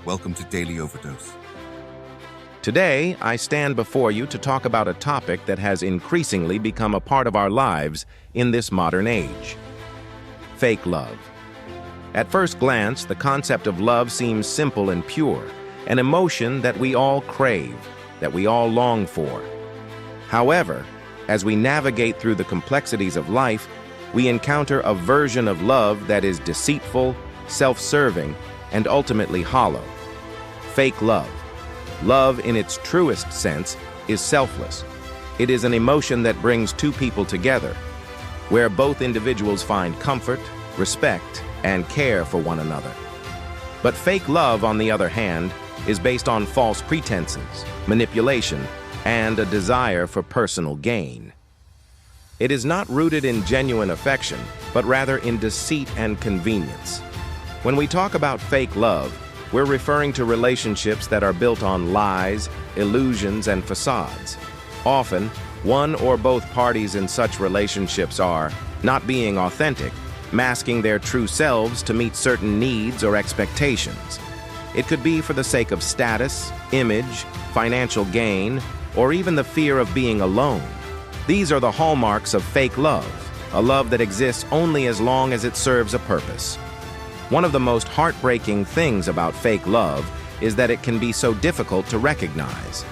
Welcome to Daily Overdose. Today, I stand before you to talk about a topic that has increasingly become a part of our lives in this modern age: fake love. At first glance, the concept of love seems simple and pure, an emotion that we all crave, that we all long for. However, as we navigate through the complexities of life, we encounter a version of love that is deceitful, self-serving, and ultimately hollow. Fake love. Love, in its truest sense, is selfless. It is an emotion that brings two people together, where both individuals find comfort, respect, and care for one another. But fake love, on the other hand, is based on false pretenses, manipulation, and a desire for personal gain. It is not rooted in genuine affection, but rather in deceit and convenience. When we talk about fake love, we're referring to relationships that are built on lies, illusions, and facades. Often, one or both parties in such relationships are not being authentic, masking their true selves to meet certain needs or expectations. It could be for the sake of status, image, financial gain, or even the fear of being alone. These are the hallmarks of fake love, a love that exists only as long as it serves a purpose. One of the most heartbreaking things about fake love is that it can be so difficult to recognize.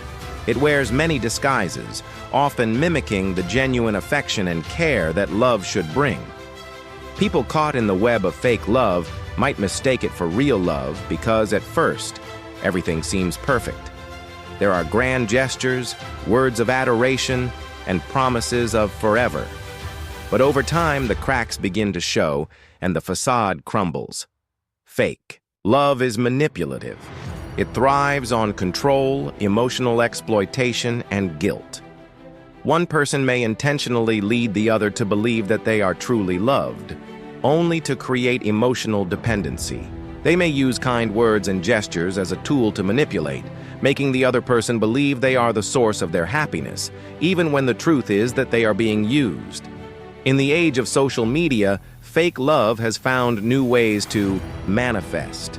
It wears many disguises, often mimicking the genuine affection and care that love should bring. People caught in the web of fake love might mistake it for real love because, at first, everything seems perfect. There are grand gestures, words of adoration, and promises of forever. But over time, the cracks begin to show, and the facade crumbles. Fake love is manipulative. It thrives on control, emotional exploitation, and guilt. One person may intentionally lead the other to believe that they are truly loved, only to create emotional dependency. They may use kind words and gestures as a tool to manipulate, making the other person believe they are the source of their happiness, even when the truth is that they are being used. In the age of social media, fake love has found new ways to manifest.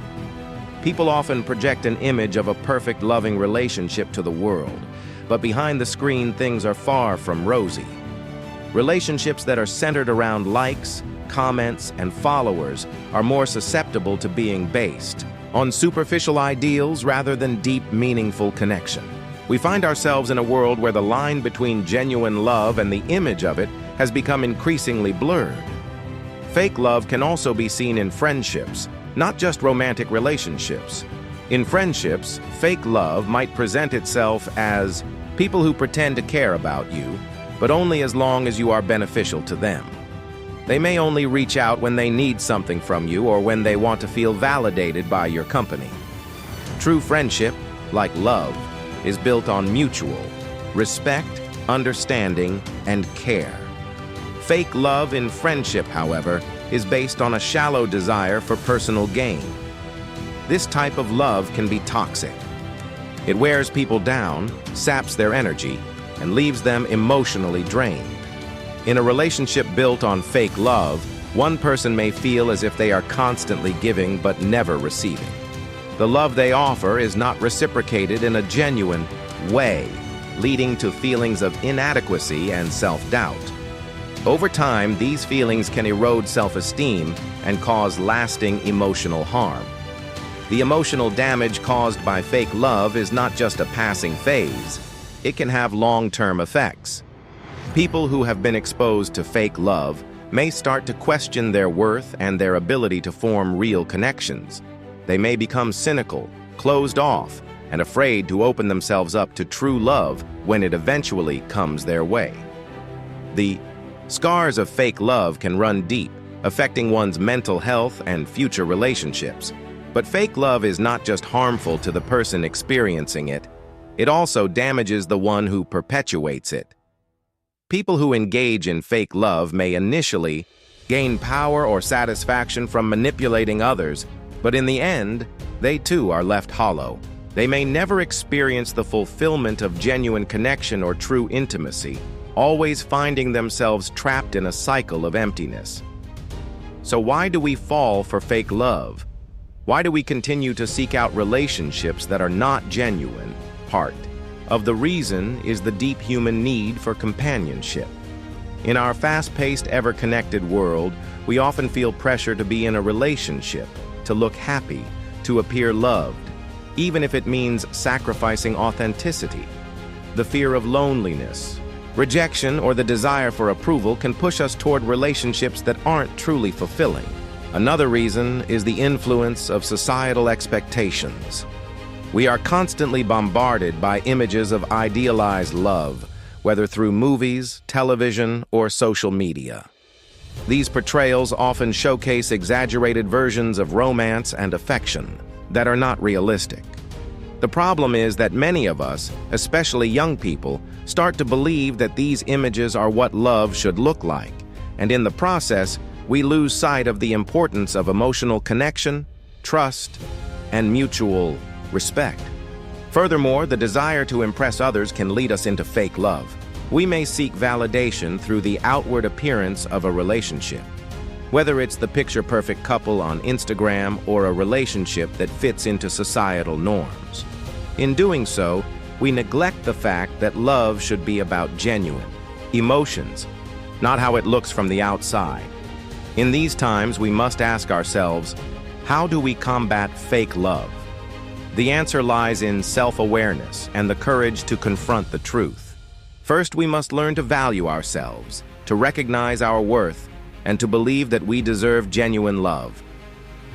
People often project an image of a perfect, loving relationship to the world, but behind the screen, things are far from rosy. Relationships that are centered around likes, comments, and followers are more susceptible to being based on superficial ideals rather than deep, meaningful connection. We find ourselves in a world where the line between genuine love and the image of it has become increasingly blurred. Fake love can also be seen in friendships, not just romantic relationships. In friendships, fake love might present itself as people who pretend to care about you, but only as long as you are beneficial to them. They may only reach out when they need something from you or when they want to feel validated by your company. True friendship, like love, is built on mutual respect, understanding, and care. Fake love in friendship, however, is based on a shallow desire for personal gain. This type of love can be toxic. It wears people down, saps their energy, and leaves them emotionally drained. In a relationship built on fake love, one person may feel as if they are constantly giving but never receiving. The love they offer is not reciprocated in a genuine way, leading to feelings of inadequacy and self-doubt. Over time, these feelings can erode self-esteem and cause lasting emotional harm. The emotional damage caused by fake love is not just a passing phase. It can have long-term effects. People who have been exposed to fake love may start to question their worth and their ability to form real connections. They may become cynical, closed off, and afraid to open themselves up to true love when it eventually comes their way. The scars of fake love can run deep, affecting one's mental health and future relationships. But fake love is not just harmful to the person experiencing it, it also damages the one who perpetuates it. People who engage in fake love may initially gain power or satisfaction from manipulating others, but in the end, they too are left hollow. They may never experience the fulfillment of genuine connection or true intimacy, always finding themselves trapped in a cycle of emptiness. So why do we fall for fake love? Why do we continue to seek out relationships that are not genuine? Part of the reason is the deep human need for companionship. In our fast-paced, ever-connected world, we often feel pressure to be in a relationship, to look happy, to appear loved, even if it means sacrificing authenticity. The fear of loneliness, rejection, or the desire for approval can push us toward relationships that aren't truly fulfilling. Another reason is the influence of societal expectations. We are constantly bombarded by images of idealized love, whether through movies, television, or social media. These portrayals often showcase exaggerated versions of romance and affection that are not realistic. The problem is that many of us, especially young people, start to believe that these images are what love should look like, and in the process, we lose sight of the importance of emotional connection, trust, and mutual respect. Furthermore, the desire to impress others can lead us into fake love. We may seek validation through the outward appearance of a relationship, whether it's the picture-perfect couple on Instagram or a relationship that fits into societal norms. In doing so, we neglect the fact that love should be about genuine emotions, not how it looks from the outside. In these times, we must ask ourselves, how do we combat fake love? The answer lies in self-awareness and the courage to confront the truth. First, we must learn to value ourselves, to recognize our worth, and to believe that we deserve genuine love.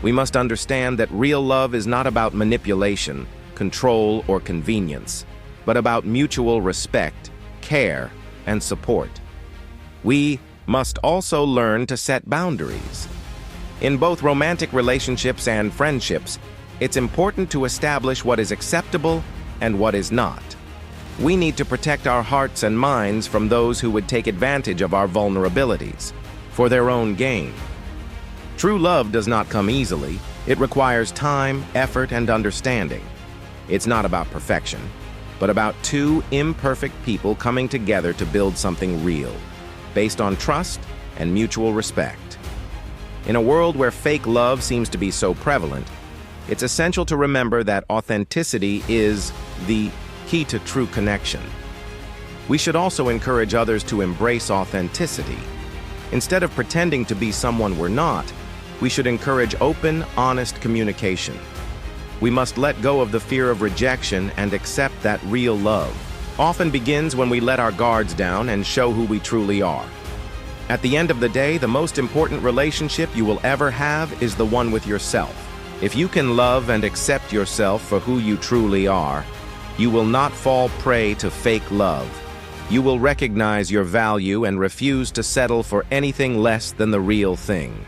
We must understand that real love is not about manipulation, control, or convenience, but about mutual respect, care, and support. We must also learn to set boundaries. In both romantic relationships and friendships, it's important to establish what is acceptable and what is not. We need to protect our hearts and minds from those who would take advantage of our vulnerabilities for their own gain. True love does not come easily. It requires time, effort, and understanding. It's not about perfection, but about two imperfect people coming together to build something real, based on trust and mutual respect. In a world where fake love seems to be so prevalent, it's essential to remember that authenticity is the key to true connection. We should also encourage others to embrace authenticity. Instead of pretending to be someone we're not, we should encourage open, honest communication. We must let go of the fear of rejection and accept that real love often begins when we let our guards down and show who we truly are. At the end of the day, the most important relationship you will ever have is the one with yourself. If you can love and accept yourself for who you truly are, you will not fall prey to fake love. You will recognize your value and refuse to settle for anything less than the real thing.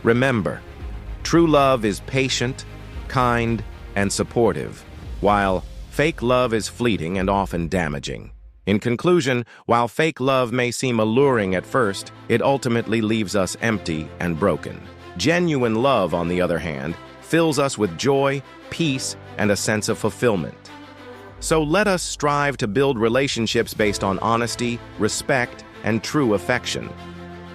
Remember, true love is patient, kind, and supportive, while fake love is fleeting and often damaging. In conclusion, while fake love may seem alluring at first, it ultimately leaves us empty and broken. Genuine love, on the other hand, fills us with joy, peace, and a sense of fulfillment. So let us strive to build relationships based on honesty, respect, and true affection.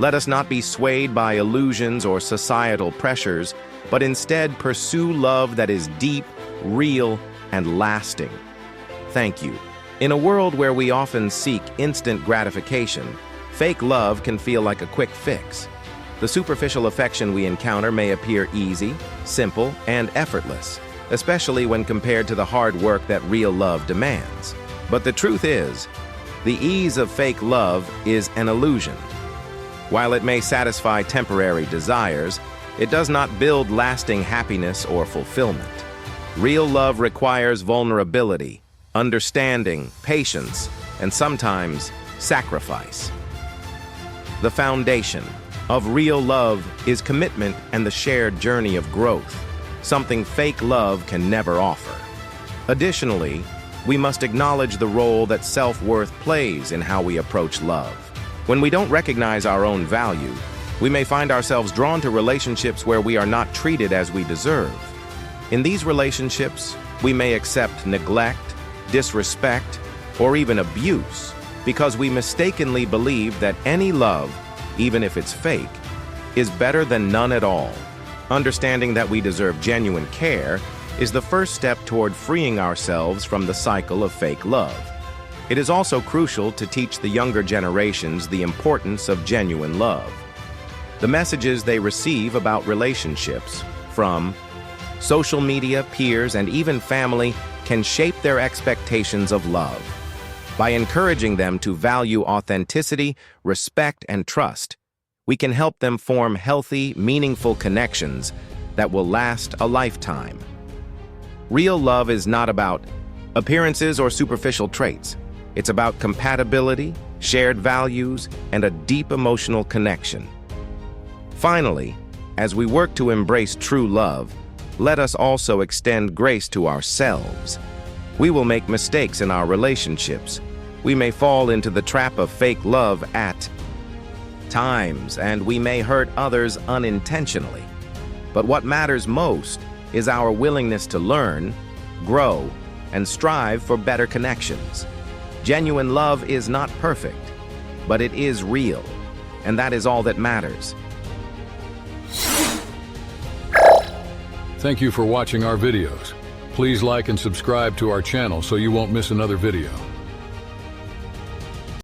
Let us not be swayed by illusions or societal pressures, but instead pursue love that is deep, real, and lasting. Thank you. In a world where we often seek instant gratification, fake love can feel like a quick fix. The superficial affection we encounter may appear easy, simple, and effortless, especially when compared to the hard work that real love demands. But the truth is, the ease of fake love is an illusion. While it may satisfy temporary desires, it does not build lasting happiness or fulfillment. Real love requires vulnerability, understanding, patience, and sometimes sacrifice. The foundation of real love is commitment and the shared journey of growth, something fake love can never offer. Additionally, we must acknowledge the role that self-worth plays in how we approach love. When we don't recognize our own value, we may find ourselves drawn to relationships where we are not treated as we deserve. In these relationships, we may accept neglect, disrespect, or even abuse because we mistakenly believe that any love, even if it's fake, is better than none at all. Understanding that we deserve genuine care is the first step toward freeing ourselves from the cycle of fake love. It is also crucial to teach the younger generations the importance of genuine love. The messages they receive about relationships, from social media, peers, and even family, can shape their expectations of love. By encouraging them to value authenticity, respect, and trust, we can help them form healthy, meaningful connections that will last a lifetime. Real love is not about appearances or superficial traits. It's about compatibility, shared values, and a deep emotional connection. Finally, as we work to embrace true love, let us also extend grace to ourselves. We will make mistakes in our relationships. We may fall into the trap of fake love at times, and we may hurt others unintentionally. But what matters most is our willingness to learn, grow, and strive for better connections. Genuine love is not perfect, but it is real, and that is all that matters. Thank you for watching our videos. Please like and subscribe to our channel so you won't miss another video.